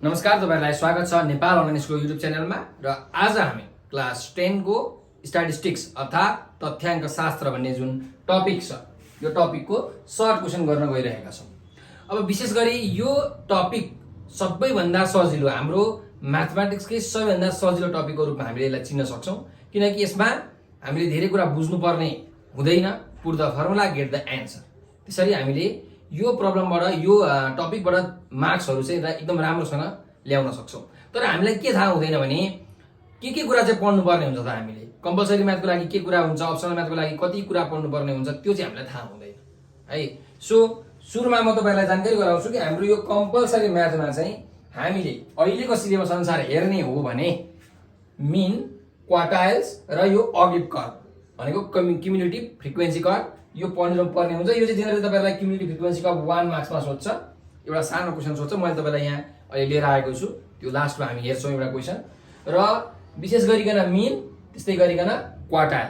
नमस्कार, तपाईहरुलाई स्वागत छ नेपाल अनलाइन स्कुल युट्युब च्यानलमा। र आज हामी क्लास 10 को स्ट्याटिस्टिक्स अर्थात् तथ्याङ्क शास्त्र भन्ने जुन टपिक छ, यो टपिकको सर्ट क्वेशन गर्न गइरहेका छौं। अब विशेष गरी यो टपिक सबैभन्दा सजिलो, हाम्रो म्याथमेटिक्सकै सबैभन्दा सजिलो टपिकको रूपमा हामीले यसलाई चिन्न सक्छौं, किनकि यसमा हामीले धेरै कुरा बुझ्नु पर्ने हुँदैन। Put the formula get the answer. त्यसरी हामीले यो प्रब्लमबाट, यो टपिकबाट मार्क्सहरु चाहिँ एकदम राम्रोसँग ल्याउन सक्छौं। तर हामीलाई के थाहा हुँदैन भने के कुरा चाहिँ पढ्नु पर्ने हुन्छ। त हामीले कम्पल्सरी म्याथको लागि के कुरा हुन्छ, अप्सनल म्याथको लागि कति कुरा पढ्नु पर्ने हुन्छ, त्यो चाहिँ हामीलाई थाहा हुँदैन है। सो सुरुमा म तपाईहरुलाई जानकारी गराउँछु कि हाम्रो यो कम्पल्सरी म्याथमा चाहिँ हामीले अहिलेको सिलेबस अनुसार हेर्ने हो भने मिन, क्वार्टाइल्स र यो अगिभ कर्व भनेको क्युमुलेटिभ फ्रिक्वेन्सी कर्व यो पढ्नु पर्ने हुन्छ। यो चाहिँ जेनरली तपाईहरुलाई क्युमुलेटिभ फ्रिक्वेन्सी कर्व 1 मार्क्समा सोध्छ, एउटा सानो क्वेशन सोध्छ। मैले तपाईलाई यहाँ अहिले लिएर आएको छु, त्यो लास्टमा हामी हेर्छौं एउटा क्वेशन। र विशेष गरिकन मिन, त्यस्तै गरिकन क्वार्टाइल।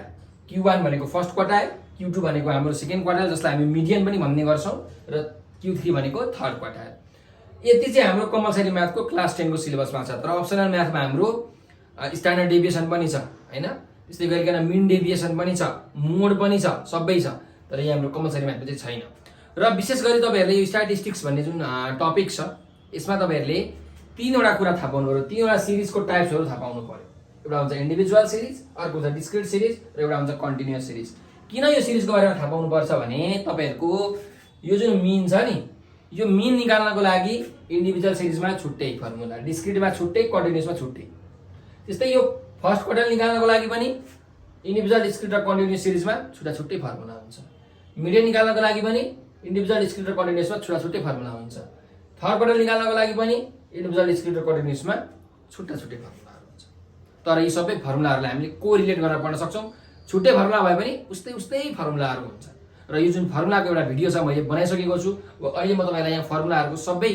Q1 भनेको फर्स्ट क्वार्टाइल, Q2 भनेको हाम्रो सेकेन्ड क्वार्टाइल जसलाई हामी मिडियन पनि भन्ने गर्छौं, र Q3 भनेको थर्ड क्वार्टाइल। यति चाहिँ हाम्रो कम्पल्सरी म्याथको क्लास 10 को सिलेबसमा छ। तर अप्सनल म्याथमा हाम्रो स्ट्यान्डर्ड डेभिएसन पनि छ हैन, त्यस्तै गरिकन मिन डेभिएसन पनि छ, मोड पनि छ, सबै छ। तर यहाँ हाम्रो कम्पल्सरी म्याथमा चाहिँ छैन। र विशेष गरी तपाईहरुले यो स्ट्याटिस्टिक्स भन्ने जुन टपिक छ, यसमा तपाईहरुले तीनवटा कुरा थाहा पाउनु पर्यो। तीनवटा सिरिजको टाइप्सहरु थाहा पाउनु पर्यो। एउटा हुन्छ इन्डिभिजुअल सिरिज, अर्को हुन्छ डिस्क्रिट सिरिज, र एउटा हुन्छ कन्टिन्युअस सिरिज। किन यो सिरिजको बारेमा थाहा पाउनु पर्छ भने तपाईहरुको यो जुन मिन छ नि, यो मिन निकाल्नको लागि इन्डिभिजुअल सिरिजमा छुट्टै फर्मुला, डिस्क्रिटमा छुट्टै, कन्टिन्युअसमा छुट्टै। त्यस्तै यो फर्स्ट क्वार्टाइल निकाल्नको लागि पनि इन्डिभिजुअल, डिस्क्रिट र कन्टिन्युअस सिरिजमा छुट्टै फर्मुला हुन्छ। मिडियन निकाल्नको लागि पनि इन्डिभिजुअल, डिस्क्रिट र कन्टिन्युअसमा छुट्टै फर्मुला हुन्छ। थर्ड क्वार्टाइल निकाल्नको लागि पनि इन्डिभिजुअल, डिस्क्रिट र कन्टिन्युअसमा छुट्टै फर्मुलाहरु हुन्छ। तर यी सबै फर्मुलाहरुलाई हामीले कोरिलेट गरेर पढ्न सक्छौं। छुट्टै फर्मुला भए पनि उस्तै फर्मुलाहरु हुन्छ। र यो जुन फर्मुलाको एउटा भिडियो छ मैले बनाइसकेको छु। अहिले म तपाईलाई यहाँ फर्मुलाहरुको सबै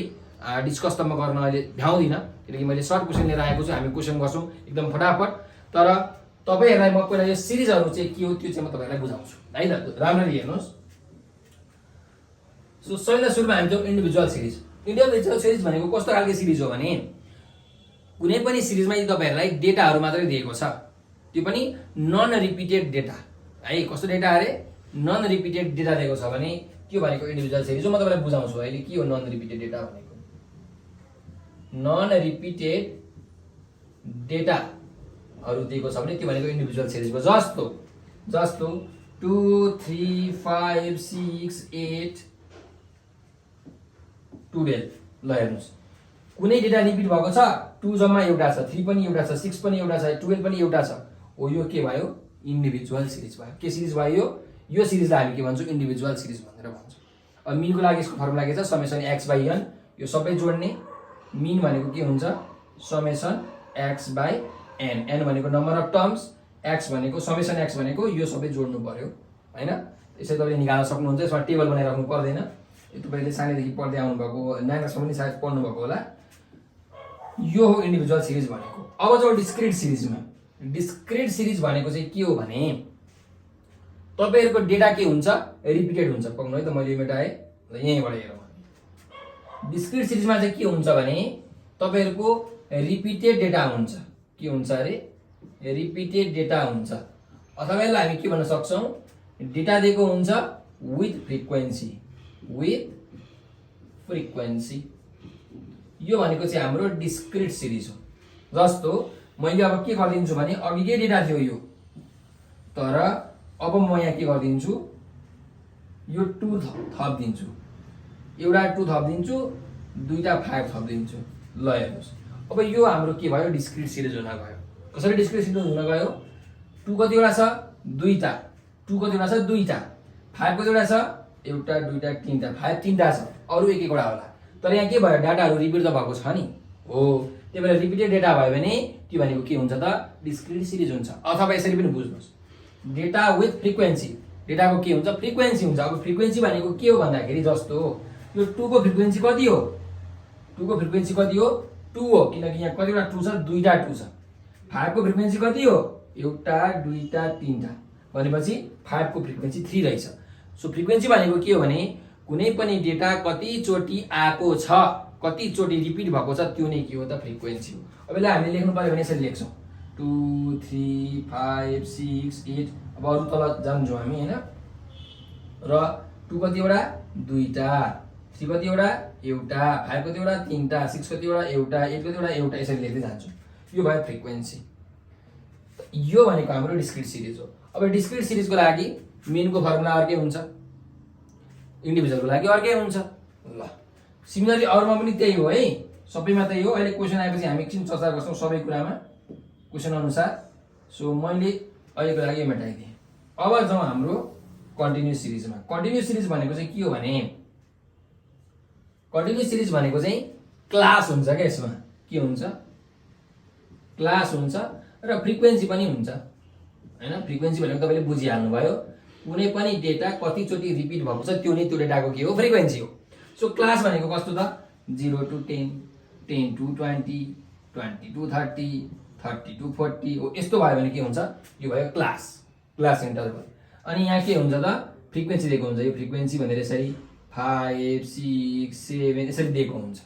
डिस्कस त म गर्न अहिले भ्याउँदिन, किनकि मैले सर्ट क्वेशन लिएर आएको छु। हामी क्वेशन गर्छौं एकदम फटाफट। तर तपाईहरुलाई म पहिला यो सिरिजहरु चाहिँ के हो त्यो चाहिँ म तपाईहरुलाई बुझाउँछु है त। राम्ररी हेर्नुस्। सो सबैभन्दा सुरुमा हामी जाउँ इन्डिभिजुअल सिरिज। इन्डिभिजुअल सिरिज भनेको कस्तो खालको सिरिज हो भने कुनै पनि सिरिजमा यदि तपाईहरुलाई डेटाहरु मात्रै दिएको छ, त्यो पनि नन रिपिटेड डेटा है। कस्तो डेटा अरे? नन रिपिटेड डेटा दिएको छ भने त्यो भनेको इन्डिभिजुअल सिरिज हो। म तपाईलाई बुझाउँछु अहिले के हो नन रिपिटेड डेटा भनेको। नन रिपिटेड डेटाहरु दिएको छ भने त्यो भनेको इन्डिभिजुअल सिरिज हो। जस्तो 2 3 5 6 8 12। ल हेर्नुस्, कुनै डेटा रिपिट भएको छ, 2 जम्मा एउटा छ, 3 पनि एउटा छ, 6 पनि एउटा छ, 12 पनि एउटा छ, हो यो के भयो? इन्डिभिजुअल सिरिज भयो। के सिरिज भयो? यो सिरिजलाई हामी के भन्छौं? इन्डिभिजुअल सिरिज भनेर भन्छौं। अब मिनको लागि यसको फर्मुला के छ? Summation x/n। यो सबै जोड्ने। मिन भनेको के हुन्छ? Summation x/n। n भनेको नम्बर अफ टर्म्स, x भनेको समेसन x भनेको यो सबै जोड्नु पर्यो हैन। यसै तपाईले निकाल्न सक्नुहुन्छ। यसमा टेबल बनाइराख्नु पर्दैन। यो तपाईले सानैदेखि पढ्दै आउनु भएको, 9 क्लासमा पनि सायद पढ्नु भएको होला। यो हो इन्डिभिजुअल सिरिज भनेको। अब जो डिस्क्रिट सिरिजमा, डिस्क्रिट सिरिज भनेको चाहिँ के हो भने तपाईहरुको डेटा के हुन्छ? रिपिटेड हुन्छ। पक्नु है त, मैले मेटाए ल, यहीँबाट हेरौँ। डिस्क्रिट सिरिजमा चाहिँ के हुन्छ भने तपाईहरुको रिपिटेड डेटा हुन्छ। के हुन्छ अरे? रिपिटेड डेटा हुन्छ। अथवा यसलाई हामी के भन्न सक्छौं? डेटा दिएको हुन्छ विथ फ्रिक्वेन्सी। यो भनेको चाहिँ हाम्रो डिस्क्रिट सिरिज हो। जस्तो मैले अब के गर्दिन्छु भने अघि के डेटा थियो यो, तर अब म यहाँ के गर्दिन्छु? यो 2 थप्दिन्छु, एउटा 2 थप्दिन्छु, दुईटा 5 थप्दिन्छु। ल हेर्नुस्, अब यो हाम्रो के भयो? डिस्क्रिट सिरिज हुन गयो। कसरी डिस्क्रिट सिरिज हुन गयो? 2 कतिवटा छ? दुईटा। 2 कतिवटा छ? दुईटा। 5 कतिवटा छ? एउटा, दुईटा, तीनटा। 5 तीनटा छ, अरु एक एकवटा होला। तर यहाँ के भयो? डाटाहरु रिपिट त भएको छ नि हो। त्यही भएर रिपिटेड डेटा भयो भने त्यो भनेको के हुन्छ त? डिस्क्रिट सिरिज हुन्छ। अथवा यसरी पनि बुझ्नुस्, डेटा विथ फ्रिक्वेन्सी। डेटाको के हुन्छ? फ्रिक्वेन्सी हुन्छ। अब फ्रिक्वेन्सी भनेको के हो भन्दाखेरि जस्तो यो 2 को फ्रिक्वेन्सी कति हो? 2 को फ्रिक्वेन्सी कति हो? 2 हो, किनकि यहाँ कतिवटा 2 छ? दुईटा 2 छ। 5 को फ्रिक्वेन्सी कति हो? एउटा, दुईटा, तीनटा, भनेपछि 5 को फ्रिक्वेन्सी 3 रहेछ। सो फ्रिक्वेन्सी भनेको के हो भने कुनै पनि डेटा कति चोटी आएको छ कतिचोटि रिपिट भएको छ त्यो नै के हो त फ्रिक्वेन्सी हो। अब यसलाई हामीले लेख्नु पर्यो भने यसरी लेख्छौँ 2 3 5 6 8। अब अरू तल जान्छौँ हामी होइन। र 2 कतिवटा दुईटा, 3 कतिवटा एउटा, 5 कतिवटा तीनटा, 6 कतिवटा एउटा, 8 कतिवटा एउटा, यसरी लेख्दै जान्छौँ। यो भयो फ्रिक्वेन्सी। यो भनेको हाम्रो डिस्क्रिट सिरिज हो। अब डिस्क्रिट सिरिजको लागि मेनको फर्मुला अर्कै हुन्छ, इन्डिभिजुअलको लागि अर्कै हुन्छ। ल सिमिलरली अरूमा पनि त्यही हो है, सबैमा त्यही हो। अहिले क्वेसन आएपछि हामी एकछिन चर्चा गर्छौँ सबै कुरामा क्वेसन अनुसार। सो मैले अहिलेको लागि यो मेटाइदिएँ। अब जाउँ हाम्रो कन्टिन्युस सिरिजमा। कन्टिन्युस सिरिज भनेको चाहिँ के हो भने कन्टिन्युस सिरिज भनेको चाहिँ क्लास हुन्छ क्या। यसमा के हुन्छ? क्लास हुन्छ र फ्रिक्वेन्सी पनि हुन्छ हैन। फ्रिक्वेन्सी भनेको तपाईँले बुझिहाल्नु भयो, कुनै पनि डेटा कतिचोटि रिपिट भएको छ त्यो नै त्यो डेटाको के हो? फ्रिक्वेन्सी हो। सो क्लास भनेको कस्तो त? 0 to 10, 10 to 20, 20 to 30, 30 to 40 हो। यस्तो भयो भने के हुन्छ? यो भयो क्लास, क्लास इन्टरभल। अनि यहाँ के हुन्छ त? फ्रिक्वेन्सी दिएको हुन्छ। यो फ्रिक्वेन्सी भनेर यसरी 5 6 7 यसरी दिएको हुन्छ।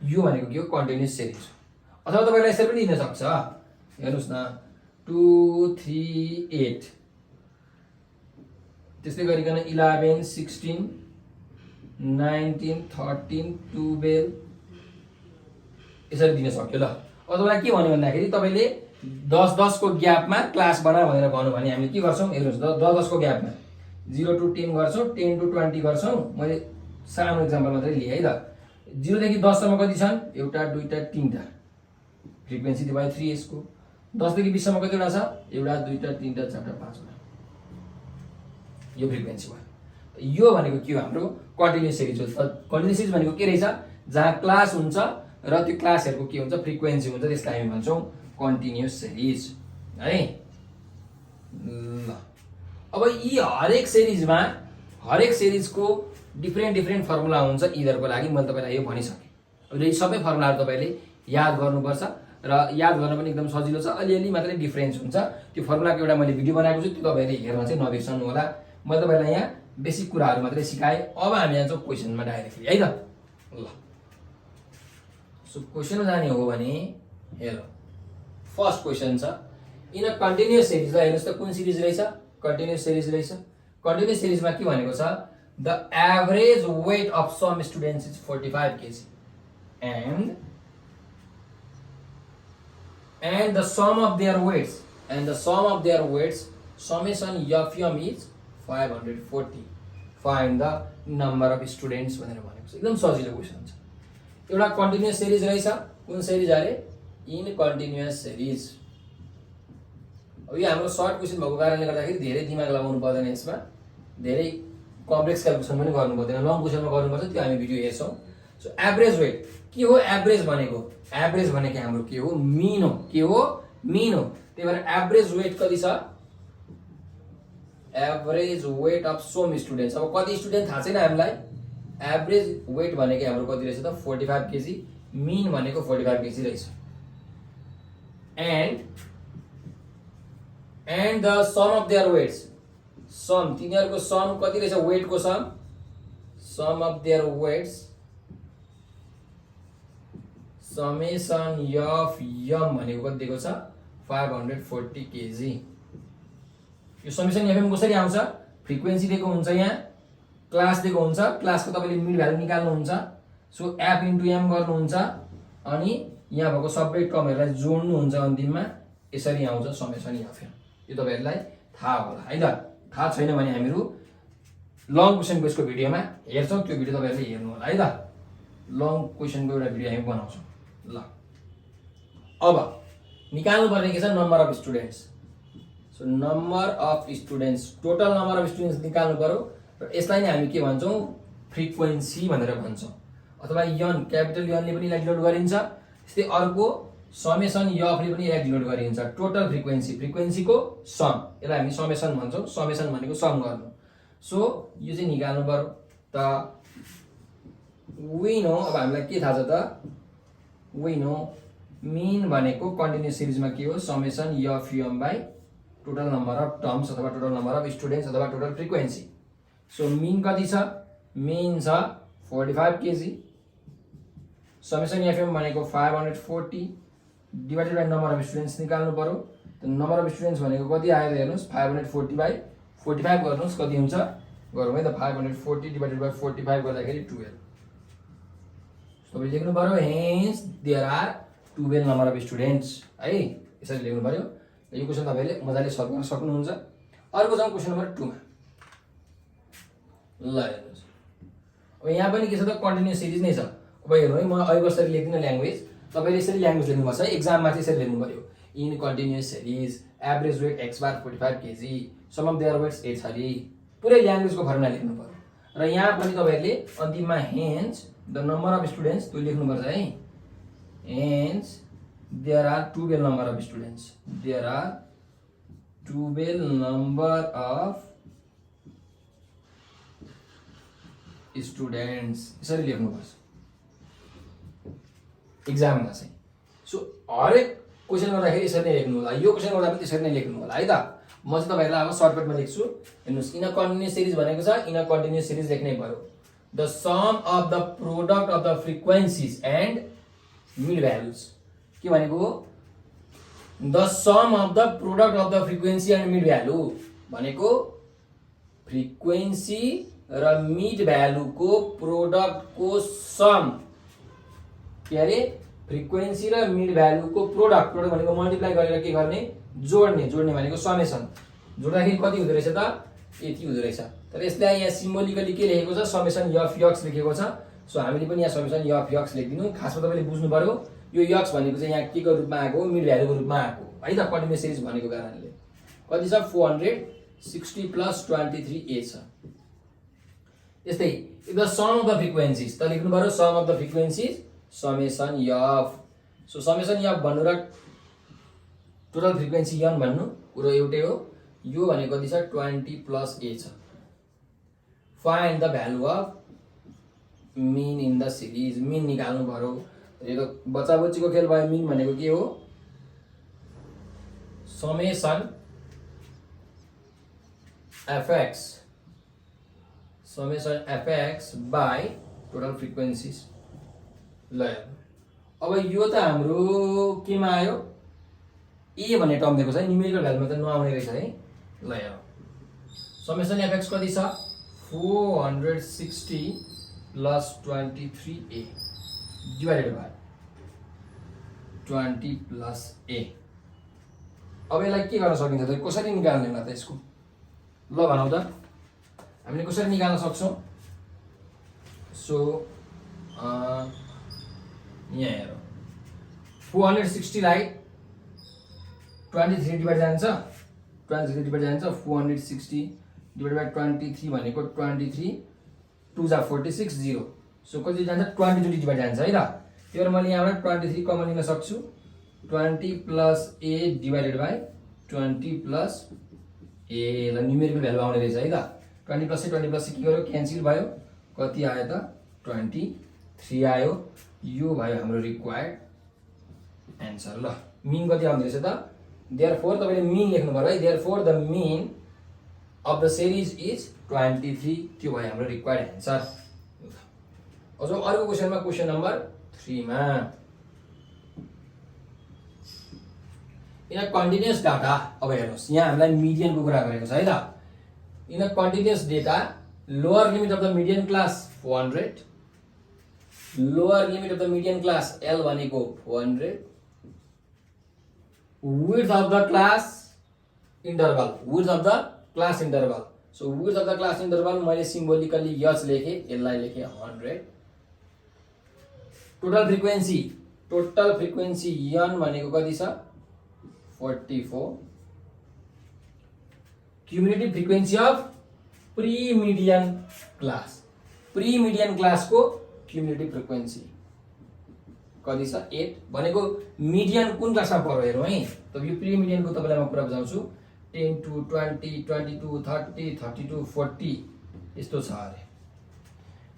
यो भनेको के हो? कन्टिन्युस सिरिज हो। अथवा तपाईँलाई यसरी पनि दिन सक्छ, हेर्नुहोस् न 2 3 8, त्यस्तै गरिकन 11 16 19 13 12 यसरी दिन सक्यो। ल अब तपाईँलाई के भन्यो भन्दाखेरि तपाईँले 10 को ग्यापमा क्लास बना भनेर भन्नु भने हामीले के गर्छौँ? हेर्नुहोस् 10 को ग्यापमा 0 to 10 गर्छौँ, 10 to 20 गर्छौँ। मैले सानो इक्जाम्पल मात्रै लिएँ है त। 0 देखि 10 सम्म कति छन्? एउटा दुईटा तीनटा, फ्रिक्वेन्सी त्यो भयो 3 यसको। 10 देखि 20 सम्म कतिवटा छ? एउटा दुईटा तीनटा चारटा पाँचवटा, यो फ्रिक्वेन्सी भयो। यो भनेको के हो? हाम्रो कन्टिन्युस सिरिज हो। कन्टिन्युस सिरिज भनेको के रहेछ? जहाँ क्लास हुन्छ र त्यो क्लासहरूको के हुन्छ? फ्रिक्वेन्सी हुन्छ, त्यसलाई हामी भन्छौँ कन्टिन्युस सिरिज है। ल अब यी हरेक सिरिजको डिफ्रेन्ट फर्मुला हुन्छ यिनीहरूको लागि। मैले तपाईँलाई यो भनिसकेँ। अब यो सबै फर्मुलाहरू तपाईँले याद गर्नुपर्छ र याद गर्न पनि एकदम सजिलो छ। अलिअलि मात्रै डिफ्रेन्स हुन्छ। त्यो फर्मुलाको एउटा मैले भिडियो बनाएको छु, त्यो तपाईँहरूले हेर्न चाहिँ नबिर्सनु होला। मैले तपाईँलाई यहाँ बेसिक कुराहरू मात्रै सिकाएँ। अब हामी जान्छौँ क्वेसनमा डाइरेक्टली है त। ल सो क्वेसनमा जाने हो भने हेर, फर्स्ट क्वेसन छ इन अ कन्टिन्युस सिरिज। ल हेर्नुहोस् त कुन सिरिज रहेछ? कन्टिन्युस सिरिज रहेछ। कन्टिन्युस सिरिजमा के भनेको छ? The average weight of some students is 45 kg and the sum of their weights summation FM is 540. Find the number of students भनेर भनेको छ। एकदम सजिलो क्वेसन छ। एउटा कन्टिन्युस सिरिज रहेछ। कुन सिरिज अरे? In continuous series. अब यो हाम्रो सर्ट क्वेसन भएको कारणले गर्दाखेरि धेरै दिमाग लगाउनु पर्दैन, यसमा धेरै कम्प्लेक्स क्याल्कुलेसन पनि गर्नु पर्दैन। लङ क्वेसनमा गर्नुपर्छ, त्यो हामी भिडियो हेर्छौँ। सो एभरेज वेट के हो? एभरेज भनेको हाम्रो के हो? मिन हो। के हो? मिन हो। त्यही भएर एभरेज वेट कति छ? Average weight of some students. अब कति स्टुडेन्ट थाहा छैन हामीलाई। एभरेज वेट भनेको हाम्रो कति रहेछ त? 45 kg। मिन भनेको 45 kg रहेछ। And the sum of their weights, sum तिनीहरूको सम कति रहेछ? वेटको sum of their weights summation f m भनेको कति दिएको छ? 540 kg। यो समेसन एफएम कसरी आउँछ? फ्रिक्वेन्सी दिएको हुन्छ, यहाँ क्लास दिएको हुन्छ। क्लासको तपाईँले मिड भ्यालु निकाल्नुहुन्छ। सो एफ इन्टु एम गर्नुहुन्छ अनि यहाँ भएको सबै टर्महरूलाई जोड्नुहुन्छ अन्तिममा। यसरी आउँछ समेसन एफएम। यो तपाईँहरूलाई थाहा होला है त। थाहा छैन भने हामीहरू लङ क्वेसनको यसको भिडियोमा हेर्छौँ, त्यो भिडियो तपाईँहरूले हेर्नु होला है त। लङ क्वेसनको एउटा भिडियो हामी बनाउँछौँ। ल अब निकाल्नु पर्ने के छ? Number of students. So number of students, total number of students निकाल्नु पर्यो र यसलाई नै हामी के भन्छौँ? फ्रिक्वेन्सी भनेर भन्छौँ। अथवा यन, क्यापिटल यनले पनि यसलाई डिनोट गरिन्छ। त्यस्तै अर्को समेसन यफले पनि यसलाई डिनोट गरिन्छ। टोटल फ्रिक्वेन्सीको सम, यसलाई हामी समेसन भन्छौँ। समेसन भनेको सम गर्नु। सो यो चाहिँ निकाल्नु पर्यो त। विन हो। अब हामीलाई के थाहा छ त? विन हो मिन भनेको कन्टिन्युस सिरिजमा के हो? Summation FM by total number of terms अथवा टोटल नम्बर अफ स्टुडेन्ट्स अथवा टोटल फ्रिक्वेन्सी। सो मिन कति छ? मिन छ 45 kg समेसन एफएम भनेको 540 divided by number of students निकाल्नु पर्यो। त नम्बर अफ स्टुडेन्ट्स भनेको कति आयो त हेर्नुहोस् 540 बाई 45 गर्नुहोस् कति हुन्छ गरौँ है त 540 डिभाइडेड बाई 45 गर्दाखेरि 12 तपाईले लेख्नु पर्यो hence there are 12 number of students है यसरी लेख्नु पर्यो। यो क्वेशन तपाईले मजाले सल्भ गर्न सक्नुहुन्छ। अर्को जाउँ क्वेशन नम्बर 2 मा। ल हेर्नुस् अब यहाँ पनि के छ त कन्टिन्युअस सिरिज नै छ। अब हेर्नु है म अहिले कसरी लेख्दिन ल्याङ्ग्वेज तपाईले यसरी ल्याङ्ग्वेज लेख्नुपर्छ है। एक्जाममा चाहिँ यसरी लेख्नु पर्यो in continuous series average weight x bar 45 kg sum of their weights 8 छ पुरै ल्याङ्ग्वेजको फर्मुला लेख्नु पर्यो। र यहाँ पनि तपाईहरुले अन्तिममा hence the number of students त्यो लेख्नुपर्छ है। Hence there are 12 number of students there are 12 number of students यसरी लेख्नुपर्छ एक्जाममा चाहिँ। सो हरेक क्वेशन गर्दाखेरि यसरी नै लेख्नु होला। यो क्वेशन गर्दा पनि त्यसरी नै लेख्नु होला है त। म चाहिँ तपाईहरुलाई अब सर्टकटमा लेख्छु हेर्नुस्। इन अ कन्टिन्युअस सिरिज भनेको छ इन अ कन्टिन्युअस सिरिज लेख्नै पर्यो। The sum of the product of the frequencies and mid values के भनेको the sum of the product of the frequency and mid value भनेको फ्रिक्वेन्सी र mid भ्यालुको प्रोडक्टको सम के अरे फ्रिक्वेन्सी र मिड भ्यालुको प्रोडक्ट भनेको मल्टिप्लाई गरेर के गर्ने जोड्ने भनेको समेसन जोड्दाखेरि कति हुँदो रहेछ त यति हुँदो रहेछ। तर यसलाई यहाँ सिम्बोलिकली के लेखेको छ समेसन एफ एक्स लेखेको छ। सो हामीले पनि यहाँ समेसन एफ एक्स लेखिदिनु। खासमा तपाईले बुझ्नु पर्यो यो एक्स भनेको चाहिँ यहाँ के को रूपमा आएको मिड भ्यालुको रूपमा आएको है त कन्टिन्युअस सिरिज भनेको कारणले। कति छ 460 प्लस 23a छ। यस्तै the sum of the frequencies त लेख्नु पर्यो sum of the frequencies summation F. So summation F भन्नु र टोटल फ्रिक्वेन्सी n भन्नु कुरो एउटै हो। यो भनेको कति छ 20 प्लस a छ। Find the value of mean in the series mean निकाल्नु पर्यो। यो त बच्चा बच्चीको खेल भयो। मिन भनेको के हो summation fx by total frequencies. ल अब यो त हाम्रो केमा आयो ए भन्ने टर्म दिएको छ है न्युमेरिकल भ्यालुमा त नआउने रहेछ है। ल समेसन fx कति छ 460 plus 23a divided by 20 plus a। अब यसलाई के गर्न सकिन्छ त कसरी निकाल्ने होला त यसको ल भनौँ त हामीले कसरी निकाल्न सक्छौँ। सो यहाँ हेरौँ 460 लाई 23 डिभाइड जान्छ 23 डिभाइड जान्छ 460 डिभाइड बाई 23 भनेको 23 2 जा 46 0। सो कति जान्छ 22 डिभाइड जान्छ है त। त्यो भएर मैले यहाँबाट 23 कमन लिन सक्छु 20 plus a divided by 20 plus a। ल न्युमेरिकल भ्यालु आउने रहेछ है त। 20 प्लस के गर्यो क्यान्सल भयो कति आयो त 23 आयो। यो भयो हाम्रो रिक्वायर्ड एन्सर। ल मिन कति आउँदो रहेछ त देयरफोर तपाईले मिन लेख्नु पर्यो है। Therefore the mean of the series is 23 त्यो भयो हाम्रो रिक्वायर्ड एन्सर। अझ अर्को क्वेशनमा क्वेशन नम्बर 3 मा इन अ कन्टिन्युअस डाटा। अब हेर्नुस् यहाँ हामीलाई मिडियनको कुरा गरेको छ है त। In a continuous data lower limit of the median class 400 lower limit of the median class L भनेको 400 width of the class interval width of the class interval। so width of the class interval मैले symbolically h लेखे यसलाई लेखे 100। Total frequency n भनेको कति छ 44। Cumulative frequency of pre median class को cumulative frequency कति छ 8 भनेको मिडियन कुन क्लासमा पर्यो हेरौँ है। त यो प्री मिडियनको तपाईलाई म कुरा बुझाउँछु 10 to 20 22 30 32 40 यस्तो छ अरे।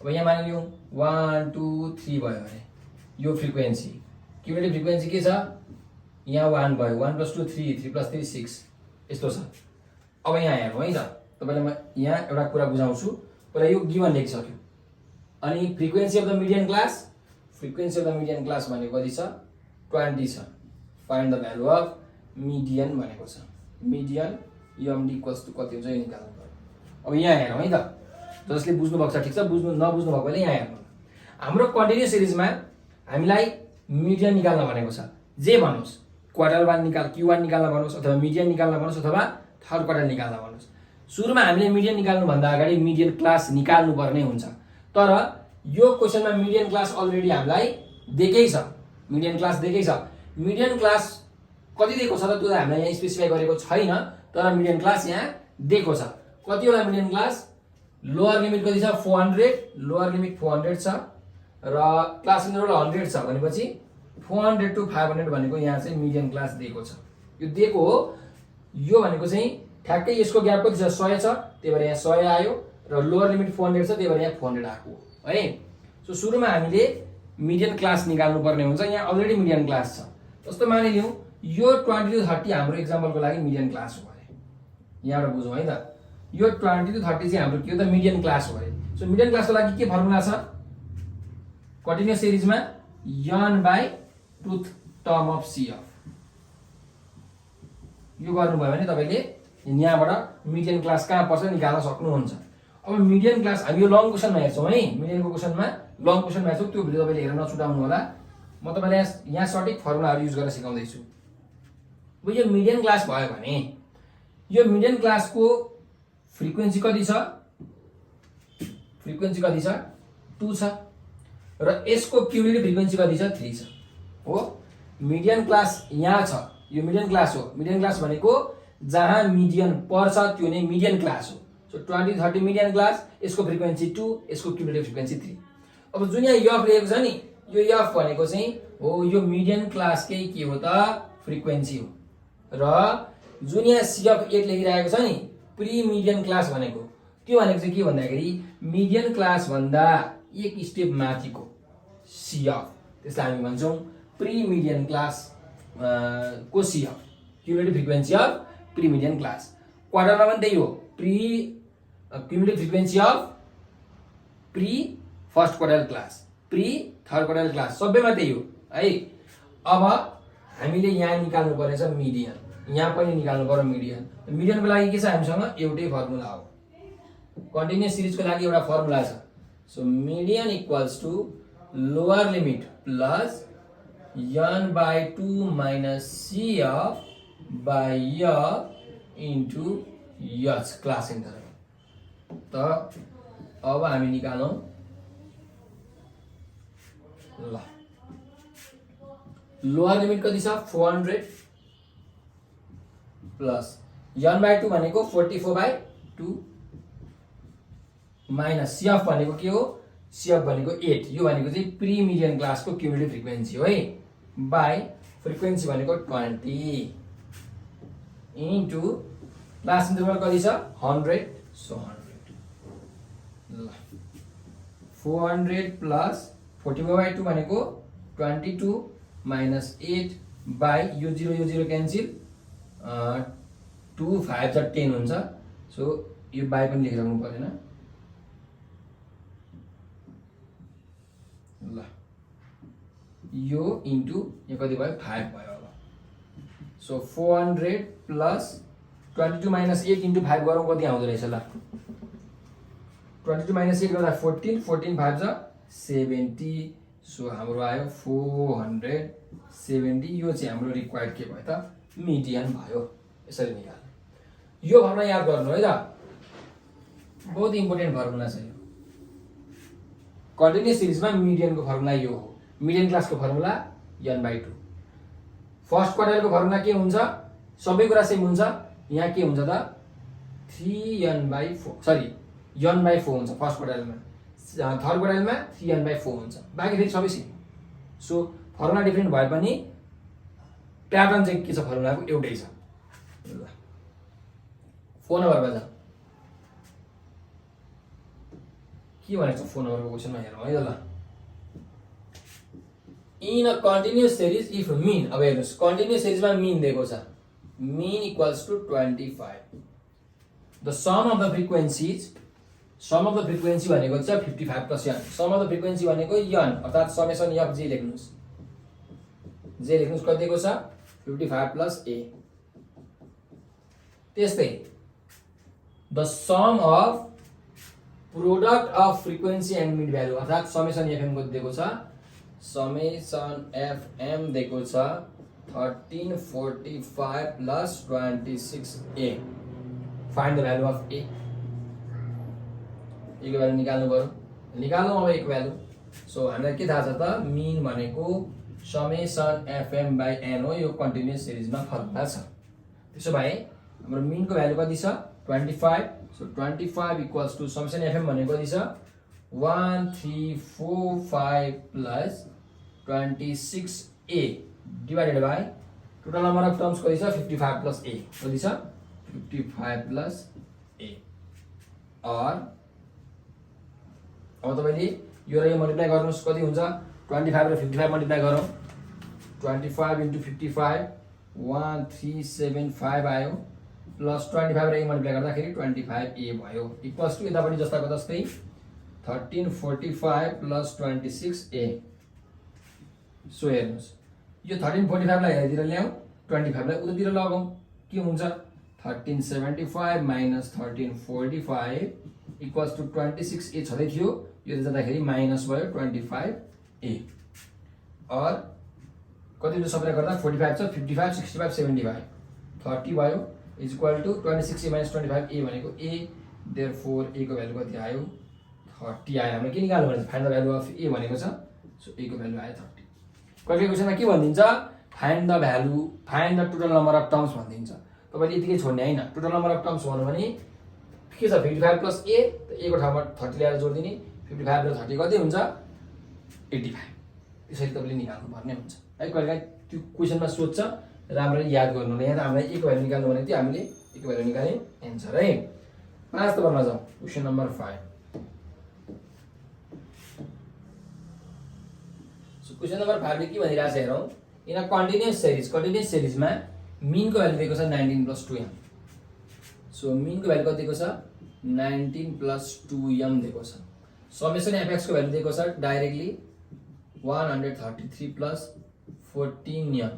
अब यहाँ मानिलियौ 1 2 3 भयो अरे यो फ्रिक्वेन्सी क्युमुलेटिभ फ्रिक्वेन्सी के छ यहाँ 1 भयो 1 + 2 3 3 + 3 6 यस्तो छ। अब यहाँ हेरौँ है त तपाईलाई म यहाँ एउटा कुरा बुझाउँछु। पहिला यो गिभन लेखिसक्यो अनि frequency of the median class frequency of the median class भनेको कति छ 20 छ find the value of median भनेको छ मिडियन एमडी इक्वल्स टु कति हुन्छ यो निकाल्नु पर्यो अब यहाँ हेरौँ है त जसले बुझ्नु भएको छ ठिक छ बुझ्नु नबुझ्नु भएकोले यहाँ हेर्नु हाम्रो कन्टिन्युस सिरिजमा हामीलाई मिडियन निकाल्न भनेको छ जे भन्नुस् क्वार्टर वान निकाल Q1 निकाल्न भन्नुस् अथवा मिडियन निकाल्न भन्नुस् अथवा थर्ड क्वार्टर निकाल्न भन्नुस् सुरुमा हामीले मिडियन निकाल्नु भन्दा अगाडि मिडियन क्लास निकाल्नु पर्ने हुन्छ तर यो क्वेशनमा मिडियन क्लास अलरेडी हामीलाई दिएकै छ मिडियन क्लास दिएकै छ मिडियन क्लास कति दिएको छ त त्यो हामीलाई यहाँ स्पेसिफाई गरेको छैन तर मिडियन क्लास यहाँ दिएको छ कति होला मिडियन क्लास लोअर लिमिट कति छ 400 लोअर लिमिट 400 छ र क्लास इन्टरभल 100 छ भनेपछि 400 to 500 भनेको यहाँ चाहिँ मिडियन क्लास दिएको छ यो दिएको हो यो भनेको चाहिँ ठ्याक्कै यसको ग्याप कति छ 100 छ त्यही भएर यहाँ 100 आयो र लोअर लिमिट 400 छ त्यही भएर यहाँ 400 आएको हो है सो सुरुमा हामीले मिडियन क्लास निकाल्नु पर्ने हुन्छ यहाँ अलरेडी मिडियन क्लास छ जस्तो मानिलियौँ यो 20 to 30 हाम्रो एक्जाम्पलको लागि मिडियन क्लास हो अरे यहाँबाट बुझौँ है त यो 20 to 30 चाहिँ हाम्रो के हो त मिडियन क्लास हो अरे सो मिडियन क्लासको लागि के फर्मुला छ कन्टिन्युअस सिरिजमा n by truth term of CF यो गर्नुभयो भने तपाईले यहाँबाट मिडियन क्लास कहाँ पर्छ निकाल्न सक्नुहुन्छ अब मिडियन क्लास हामी यो लङ क्वेशनमा हेर्छौँ है मिडियनको क्वेशनमा लङ क्वेशनमा हेर्छौँ त्यो भिडियो तपाईँले हेरेर नछुटाउनु होला म तपाईँलाई यहाँ सठिक फर्मुलाहरू युज गरेर सिकाउँदैछु अब यो मिडियन क्लास भयो भने यो मिडियन क्लासको फ्रिक्वेन्सी कति छ 2 छ र यसको क्युमुलेटिभ फ्रिक्वेन्सी कति छ 3 छ हो मिडियन क्लास यहाँ छ यो मिडियन क्लास हो मिडियन क्लास भनेको जहाँ मिडियन पर्छ त्यो नै मिडियन क्लास हो सो 20 30 मिडियन क्लास यसको फ्रिक्वेन्सी 2 यसको क्युमुलेटिभ फ्रिक्वेन्सी 3 अब जुन यहाँ एफ लेखेको छ नि यो एफ भनेको चाहिँ हो यो मिडियन क्लासकै के हो त फ्रिक्वेन्सी हो र जुन यहाँ CF 8 लेखिरहेको छ नि प्री मिडियन क्लास भनेको त्यो भनेको चाहिँ के भन्दाखेरि मिडियन क्लास भन्दा एक स्टेप माथिको CF त्यसलाई हामी भन्छौँ प्री मिडियन क्लास को CF cumulative frequency of pre median class क्वार्टरमा पनि त्यही हो pre cumulative frequency of pre first quarter class pre third quarter class सबैमा त्यही हो है अब हामीले यहाँ निकाल्नु पर्नेछ मिडियन यहाँ पनि निकाल्नु पर्यो मिडियन मिडियनको लागि के छ हामीसँग एउटै फर्मुला हो कन्टिन्युअस सिरिजको लागि एउटा फर्मुला छ so median equals to lower limit plus n by 2 minus CF by F into H class interval त अब हामी निकालौं ल लोअर लिमिट कति छ 400 प्लस n by 2 भनेको 44 by 2 माइनस CF भनेको के हो CF भनेको 8 यो भनेको चाहिँ प्री मिडियन क्लासको क्युमुलेटिभ फ्रिक्वेन्सी हो है बाई फ्रिक्वेन्सी भनेको 20 इन्टु क्लास इन्टरभल कति छ 100 सो 100 ल 400 प्लस 44 by 2 भनेको 22 माइनस 8 बाई यो 0 क्यान्सिल 2 5 जा 10 हुन्छ सो यो बाई पनि लेखिराख्नु पर्दैन ल यो इन्टु यो कति भयो 5 भयो अब सो 400 प्लस 22 माइनस 8 इन्टु 5 गरौँ कति आउँदो रहेछ ल 22 माइनस 8 गर्दा 14 14 5 जा 70 सो हाम्रो आयो 470 यो चाहिँ हाम्रो रिक्वायर्ड के भयो त मिडियन भयो यसरी निकाल्नु यो फर्मुला याद गर्नु है त बहुत इम्पोर्टेन्ट फर्मुला छ यो कन्टिन्युअस सिरिजमा मिडियनको फर्मुला यो हो मिडियन क्लासको फर्मुला n by 2 फर्स्ट क्वार्टरको फर्मुला के हुन्छ सबै कुरा सेम हुन्छ यहाँ के हुन्छ त 3n by 4 sorry n by 4 हुन्छ फर्स्ट क्वार्टरमा थर्ड क्वार्टरमा 3n by 4 हुन्छ बाँकी फेरि सबै सेम सो फर्मुला डिफरेन्ट भए पनि प्याटर्न चाहिँ के छ फर्मुलाको एउटै छ ल फोन नम्बरमा जाऊ के भनेको छ फोन नम्बरको क्वेशनमा हेरौँ है ल in a continuous series if mean अब हेर्नुस् कन्टिन्युअस सिरिजमा मीन दिएको छ mean equals to 25 the sum of the frequencies sum of the frequency भनेको चाहिँ 55 plus n। Sum of the frequency भनेको n अर्थात् समेसन f j लेख्नुस्। जे लेख्नुस् कति दिएको छ 55 प्लस a। त्यस्तै the sum of product of frequency and mid value अर्थात् समेसन fm कति दिएको छ समेसन fm दिएको छ 1345 plus 26a। Find the value of a। a को भ्यालु निकाल्नु पर्यो। निकाल्नु अब a को भ्यालु। सो हामीलाई के थाहा छ त मिन भनेको समेसन fm बाइ n हो। यो कन्टिन्युअस सिरिजमा फर्मुला छ। त्यसो भए हाम्रो मिन को भ्यालु कति छ 25। So 25 equals to summation fm भनेको कति छ 1345 plus 26a divided by total number of terms कति छ 55 प्लस a कति छ 55 प्लस a। और अब तपाईले यो र यो मल्टिप्लाई गर्नुस् कति हुन्छ 25 र 55 मल्टिप्लाई गरौँ 25 इन्टु 55 1375 आयो प्लस 25 र a मल्टिप्लाई गर्दाखेरि 25a भयो इक्वल्स टु यतापट्टि जस्ताको जस्तै 1345 प्लस 26a। सो हेर्नुस् यो 1345 लाई यहाँतिर ल्याऊ 25 लाई उतातिर लगाऊ के हुन्छ 1375 माइनस 1345 इक्वल्स टु 26a छँदै थियो यो जाँदाखेरि माइनस भयो 25a। और कति हुन्छ सबैलाई गर्दा 45 छ 55 65 75 30 भयो is equal to 26a minus 25a भनेको a। देयरफोर a को भ्यालु कति आयो 30 आयो। हामीले के निकाल्नु भनेको find the value of a भनेको छ। सो a को भ्यालु आयो 30। कहिले क्वेशनमा के भनिदिन्छ find the value find the total number of terms भनिदिन्छ। तपाईले यतिकै छोड्ने हैन। टोटल नम्बर अफ टर्म्स भन्नु भने के छ 55 प्लस a त a को ठाउँमा 30 ल्याएर जोड्दिने 55 र 30 कति हुन्छ 85। त्यसरी तपाईले निकाल्नु पर्ने हुन्छ है। कहिले त्यो क्वेशनमा सोध्छ राम्ररी याद गर्नु। यहाँ हामीलाई a को भ्यालु निकाल्नु भनेको थियो हामीले a को भ्यालु निकाल्ने एन्सर है। 5 नम्बरमा जाउँ क्वेशन नम्बर 5। क्वेशन नम्बर 5 ले के भनिरहेछ हेरौँ इन अ कन्टिन्युअस सिरिजमा मिन को भ्यालु दिएको छ 19 प्लस 2m। सो मिन को भ्यालु कति दिएको छ 19 प्लस 2m दिएको छ। समेसन fx को भ्यालु दिएको छ directly 133 plus 14m।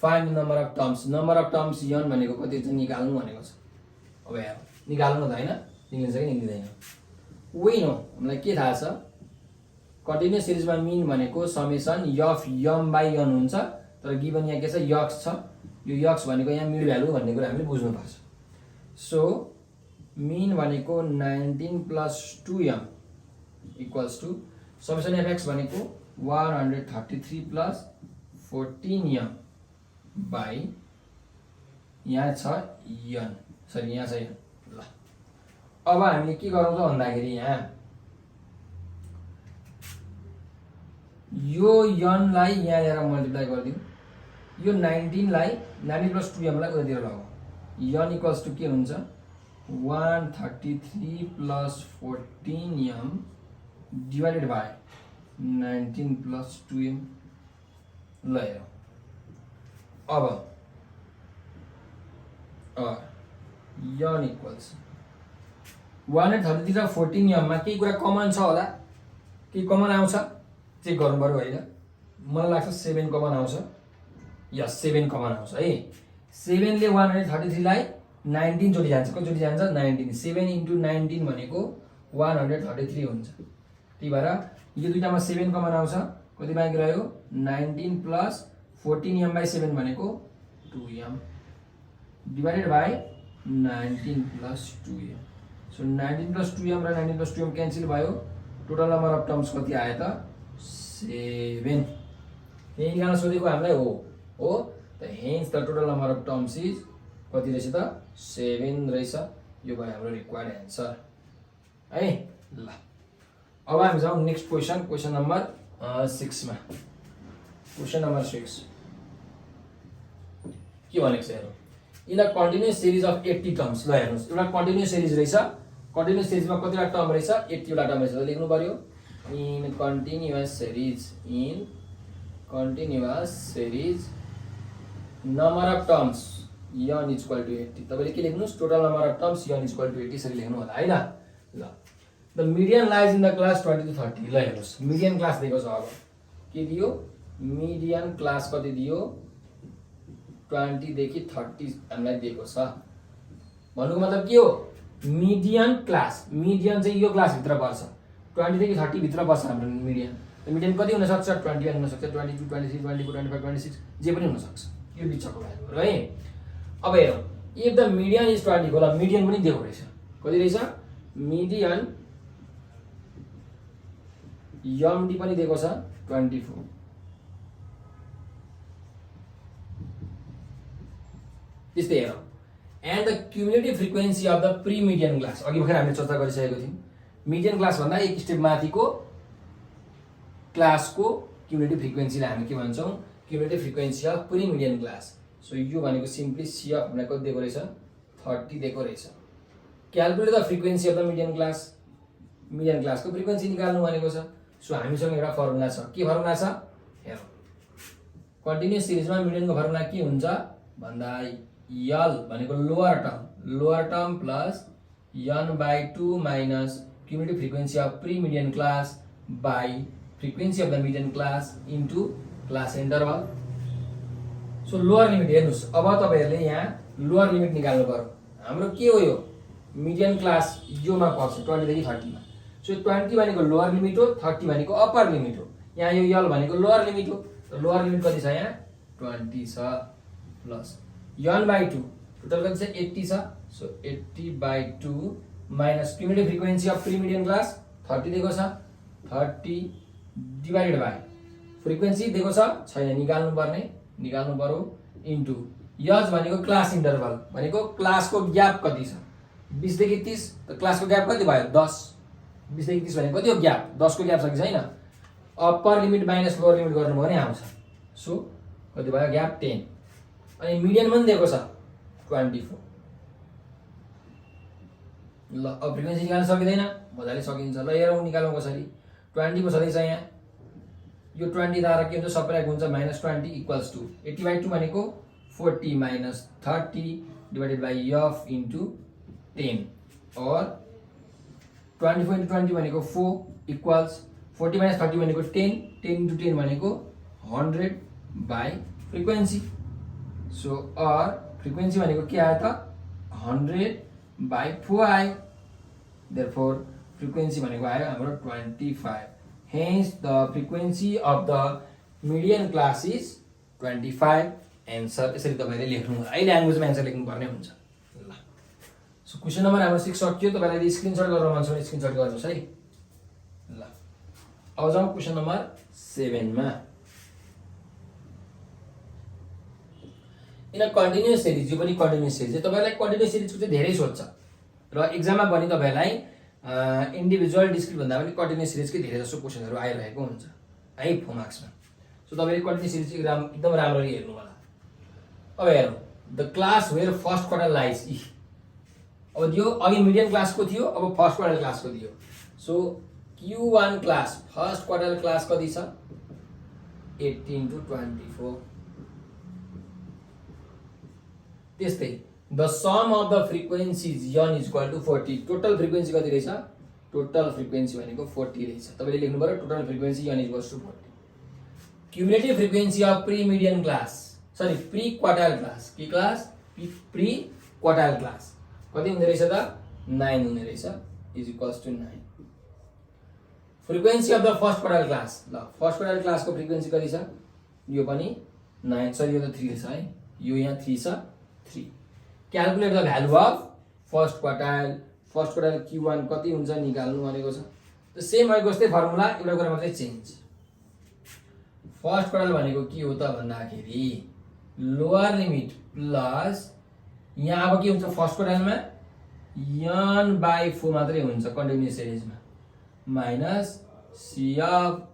Find number of terms n भनेको कति छ निकाल्नु भनेको छ। अब हेर निकाल्नु त हैन निक्लिन्छ कि निक्लिदैन उही नो हामीलाई के थाहा छ कन्टिन्युअस सिरिजमा मिन भनेको summation f m by n हुन्छ। तर गिवन यहाँ के छ यक्स छ यो यक्स भनेको यहाँ मिड भ्यालु भन्ने कुरा हामीले बुझ्नु पर्छ। सो मिन भनेको 19 plus 2m equals to summation fx भनेको 133 प्लस 14m बाइ यहाँ छ n सरी यहाँ छ n। ल अब हामीले के गरौँ त भन्दाखेरि यहाँ यो n लाई यहाँ ल्याएर मल्टिप्लाई गरिदिउँ। यो 19 लाई 19 प्लस 2m लाई उतातिर लगाऊ n इक्वल्स टु के हुन्छ 133 plus 14m divided by 19 plus 2m। ल हेरौँ अब n इक्वल्स 133 र 14m मा केही कुरा कमन छ होला के कमन आउँछ चेक गर्नु पर्यो हैन। मलाई लाग्छ 7 कमन आउँछ। यस 7 कमन आउँछ है। 7 ले 133 लाई 19 जोडी जान्छ कति जोडी जान्छ 19 7 इन्टु 19 भनेको 133 हुन्छ। त्यही भएर यो दुईटामा 7 कमन आउँछ कति बाँकी रह्यो 19 प्लस 14m बाइ 7 भनेको 2m divided by 19 plus 2m। So 19 plus 2m र 19 प्लस 2m क्यान्सल भयो। टोटल नम्बर अफ टर्म्स कति आयो त 7। यही निकाल्न सोधेको हामीलाई हो त hence the total number of terms is कति रहेछ त 7 रहेछ। यो भयो हाम्रो रिक्वायर्ड एन्सर है। ल अब हामी जाउँ नेक्स्ट क्वेशन नम्बर 6 मा। क्वेशन नम्बर 6 के भनेको छ हेरौँ in a continuous series of 80 terms. ल हेर्नुस् एउटा कन्टिन्युअस सिरिज रहेछ। कन्टिन्युअस सिरिजमा कतिवटा टर्म रहेछ 80 वटा टर्म रहेछ लेख्नु पर्यो। In continuous series number of terms n equal to 80। तपाईले के लेख्नुस् total number of terms n equal to 80 सरी लेख्नु होला हैन। ल the median lies in the class 20 to 30। ल हेर्नुहोस् मिडियन क्लास दिएको छ। अब के दियो? मिडियन क्लास कति दियो? 20 देखि 30 हामीलाई दिएको छ। भन्नुको मतलब के हो? मिडियन क्लास, मिडियन चाहिँ यो क्लास भित्र पर्छ। 20 देखि 30 भित्र पर्छ हाम्रो मिडियन। मिडियन कति हुन सक्छ? 21 हुन सक्छ, 22, 23, 24, 25, 26 जे पनि हुन सक्छ। यो बिचको भ्यालुहरु है। अब हेरौँ, इफ द मिडियन इज 20, होला मिडियन पनि दिएको रहेछ। कति रहेछ? मिडियन एमडी पनि दिएको छ 24। त्यस्तै हेरौँ, and the cumulative frequency of the pre median class. अघि भर्खर हामीले चर्चा गरिसकेको थियौँ। मिडियन क्लास भन्दा एक स्टेप माथिको क्लासको क्युमुलेटिभ फ्रिक्वेन्सीलाई हामी के भन्छौँ? Cumulative frequency of pre median class. So यो भनेको सिम्पली सी अफ हामीलाई कति दिएको रहेछ? 30 दिएको रहेछ। Calculate the frequency of the median class. Median क्लासको फ्रिक्वेन्सी निकाल्नु भनेको छ। सो हामीसँग एउटा फर्मुला छ। के फर्मुला छ? हेरौँ, कन्टिन्युअस सिरिजमा मिडियनको फर्मुला के हुन्छ भन्दा यल भनेको lower term plus n/2 minus cumulative frequency of pre median class by frequency of the median class into class interval. So lower limit हेर्नुहोस्, अब तपाईँहरूले यहाँ लोअर लिमिट निकाल्नु पर्यो। हाम्रो के हो? यो मिडियन क्लास योमा पर्छ 20 देखि 30 मा। सो 20 भनेको लोअर लिमिट हो, 30 भनेको अप्पर लिमिट हो। यहाँ यो यल भनेको लोअर लिमिट हो। लोअर लिमिट कति छ? यहाँ 20 छ प्लस n/2 टोटल कति छ? 80 छ। So 80/2 minus cumulative frequency of pre median class 30 दिएको छ, 30 डिभाइडेड बाई फ्रिक्वेन्सी दिएको छ छैन, निकाल्नु पर्यो इन्टु यज भनेको क्लास इन्टरभल भनेको क्लासको ग्याप कति छ? 20 देखि 30। त क्लासको ग्याप कति भयो? 10। 20 देखि 30 भनेको कति हो ग्याप? 10 को ग्याप छ कि छैन? Upper limit minus lower limit गर्नुभयो भने आउँछ। सो कति भयो? ग्याप 10। अनि मिडियन पनि दिएको छ 24। ल अब फ्रिक्वेन्सी निकाल्न सकिँदैन? मजाले सकिन्छ। ल हेरौँ निकालौँ कसरी। 20 को छँदैछ यहाँ, यो 20 द्वारा के हुन्छ? सब्ट्र्याक्ट हुन्छ, -20 इक्वल्स टु 80/2 भनेको 40 minus 30 divided by F into 10 और 24 इन्टु 20 भनेको 4 इक्वल्स 40 माइनस 30 भनेको 10, 10 इन्टु 10 भनेको 100 बाई फ्रिक्वेन्सी। सो और फ्रिक्वेन्सी भनेको के आयो त? 100/4 आयो। देयरफोर फ्रिक्वेन्सी भनेको आयो हाम्रो 25। Hence the frequency of the median class is 25। Answer यसरी तपाईँले लेख्नु, है ल्याङ्ग्वेजमा एन्सर लेख्नु पर्ने हुन्छ। ल सो क्वेसन नम्बर हाम्रो 6 सकियो। तपाईँलाई यदि स्क्रिनसट गर्न मन छ भने स्क्रिनसट गर्नुहोस् है। ल अब जाउँ क्वेसन नम्बर 7 मा। इन कन्टिन्युअस सिरिज, यो पनि कन्टिन्युअस सिरिज हो। तपाईँलाई कन्टिन्युअस सिरिजको चाहिँ धेरै सोध्छ र एक्जाममा पनि तपाईँलाई इन्डिभिजुअल डिस्क्रिट भन्दा पनि कन्टिन्युअस सिरिजकै धेरै जसो क्वेसनहरू आइरहेको हुन्छ है 4 मार्क्समा। सो तपाईँले कन्टिन्युअस सिरिज एकदम राम्ररी हेर्नु होला। अब हेरौँ, the class where first quarter lies. अब यो अघि मिडियन क्लासको थियो, अब फर्स्ट क्वार्टर क्लासको दियो। So Q1 class first quarter class कति छ? 18 to 24। त्यस्तै the sum of the frequencies n is equal to 40। Total frequency कति रहेछ? टोटल फ्रिक्वेन्सी भनेको 40 रहेछ। तपाईँले लेख्नु पर्यो total frequency n is equal to 40। Cumulative frequency of pre median class, sorry pre quartile class. के क्लास? प्री क्वार्टाइल क्लास कति हुँदै रहेछ त? 9 हुने रहेछ, is equals to 9। Frequency of the first quartile class. ल फर्स्ट क्वार्टाइल क्लासको frequency कति छ? यो पनि 9, सरी यो त 3 रहेछ है, यो यहाँ 3 छ, 3। Calculate the value of first quartile. First quartile Q1 कति हुन्छ निकाल्नु भनेको छ। त सेम अघिको जस्तै फर्मुला, एउटा कुरा मात्रै चेन्ज। फर्स्ट क्वार्टाइल भनेको के हो त भन्दाखेरि लोअर लिमिट प्लस यहाँ अब के हुन्छ? फर्स्ट क्वार्टाइलमा n/4 मात्रै हुन्छ कन्टिन्युअस सिरिजमा, minus CF/F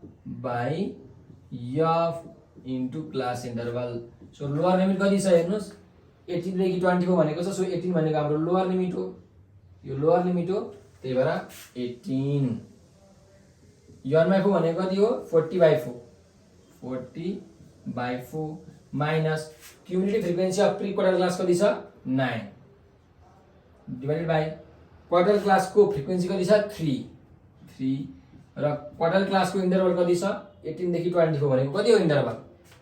into class interval. So lower limit कति छ हेर्नुहोस्? 18 देखि 24 भनेको छ। सो 18 भनेको हाम्रो लोअर लिमिट हो, यो लोअर लिमिट हो, त्यही भएर 18। n/4 भनेको कति हो? 40/4, 40/4 minus cumulative frequency of pre quarter class कति छ? 9 डिवाइडेड बाई क्वार्टर क्लासको फ्रिक्वेन्सी कति छ? 3 3 र क्वार्टाइल क्लासको इन्टरभल कति छ 18 देखि 24 भनेको कति हो इन्टरभल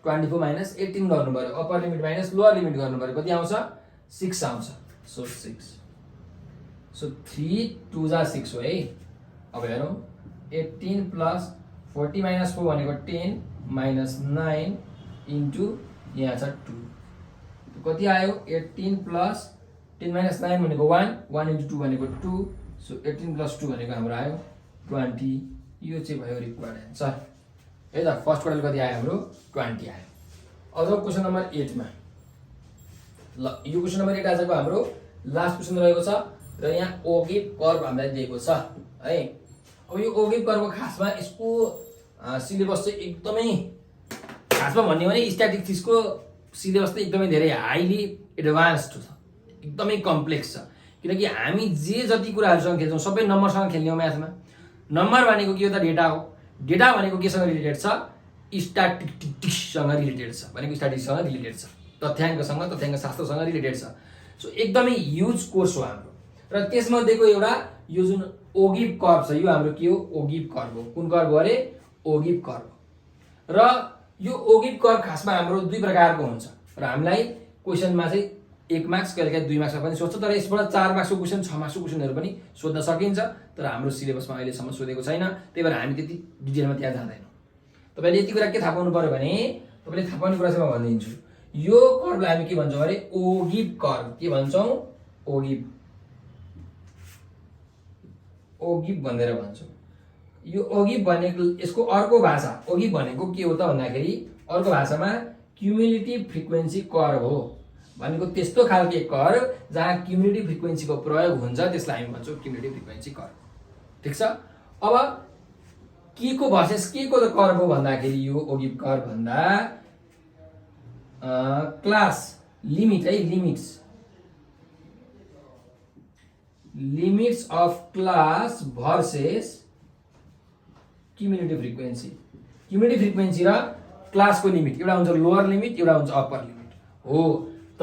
24 माइनस 18 गर्नु पर्यो upper limit minus lower limit गर्नु पर्यो कति आउँछ 6 आउँछ सो 6 सो 3 2 जा 6 हो है अब हेरौँ 18 प्लस 40 माइनस 4 भनेको 10 माइनस 9 इन्टु यहाँ छ 2 कति आयो 18 प्लस 10 माइनस 9 भनेको 1 इन्टु 2 भनेको 2 सो 18 प्लस 2 भनेको हाम्रो आयो 20 यो चाहिँ भयो रिक्वायर्ड एन्सर है त फर्स्ट क्वार्टर कति आयो हाम्रो 20 आयो अब क्वेसन नम्बर 8 मा ल यो क्वेसन नम्बर 8 आजको हाम्रो लास्ट क्वेसन रहेको छ र यहाँ ओगिभ कर्व हामीलाई दिएको छ है अब यो ओगिभ कर्वको खासमा यसको सिलेबस चाहिँ एकदमै खासमा भन्ने भने स्ट्याटिस्टिक्सको सिलेबस चाहिँ एकदमै धेरै हाइली एडभान्स्ड छ एकदमै कम्प्लेक्स छ किनकि हामी जे जति कुराहरुसँग खेल्छौँ सबै नम्बरसँग खेल्ने हो म्याथमा नम्बर भनेको के हो त डेटा हो डेटा भनेको केसँग रिलेटेड छ स्ट्याटिस्टिक्ससँग रिलेटेड छ भनेको स्ट्याटिस्टिक्ससँग रिलेटेड छ तथ्याङ्क शास्त्रसँग रिलेटेड छ सो एकदमै ह्युज कोर्स हो हाम्रो र त्यसमध्येको एउटा यो जुन ओगिभ कर्व छ यो हाम्रो के हो ओगिभ कर्व हो कुन कर्व हो अरे ओगिभ कर्व र यो ओगिभ कर्व खासमा हाम्रो दुई प्रकारको हुन्छ र हामीलाई क्वेसनमा चाहिँ 1 मार्क्स कहिलेकाहीँ 2 मार्क्समा पनि सोध्छ तर यसबाट 4 मार्क्सको क्वेसन 6 मार्क्सको क्वेसनहरु पनि सोध्न सकिन्छ तर हाम्रो सिलेबसमा अहिलेसम्म सोधेको छैन त्यही भएर हामी त्यति डिटेलमा त्यहाँ जाँदैनौँ तपाईले यति कुरा के थाहा पाउनु पर्यो भने तपाईले थाहा पाउने कुरा चाहिँ म भनिदिन्छु यो कर्वलाई हामी के भन्छौँ अरे ओगिभ कर्व के भन्छौँ ओगिभ भनेर भन्छौँ यो ओगिभ भनेको यसको अर्को भाषा ओगिभ भनेको के हो त भन्दाखेरि अर्को भाषामा क्युमुलेटिभ फ्रिक्वेन्सी कर्व हो भनेको त्यस्तो खालको कर्व जहाँ क्युमुलेटिभ फ्रिक्वेन्सीको प्रयोग हुन्छ त्यसलाई हामी भन्छौँ क्युमुलेटिभ फ्रिक्वेन्सी कर्व ठीक छ अब के को भर्सेस के को कर्व हो भन्दाखेरि यो ओगिभ कर्व भन्दा क्लास लिमिट है limits of class versus cumulative frequency र क्लासको लिमिट एउटा हुन्छ लोअर लिमिट एउटा हुन्छ अप्पर लिमिट हो त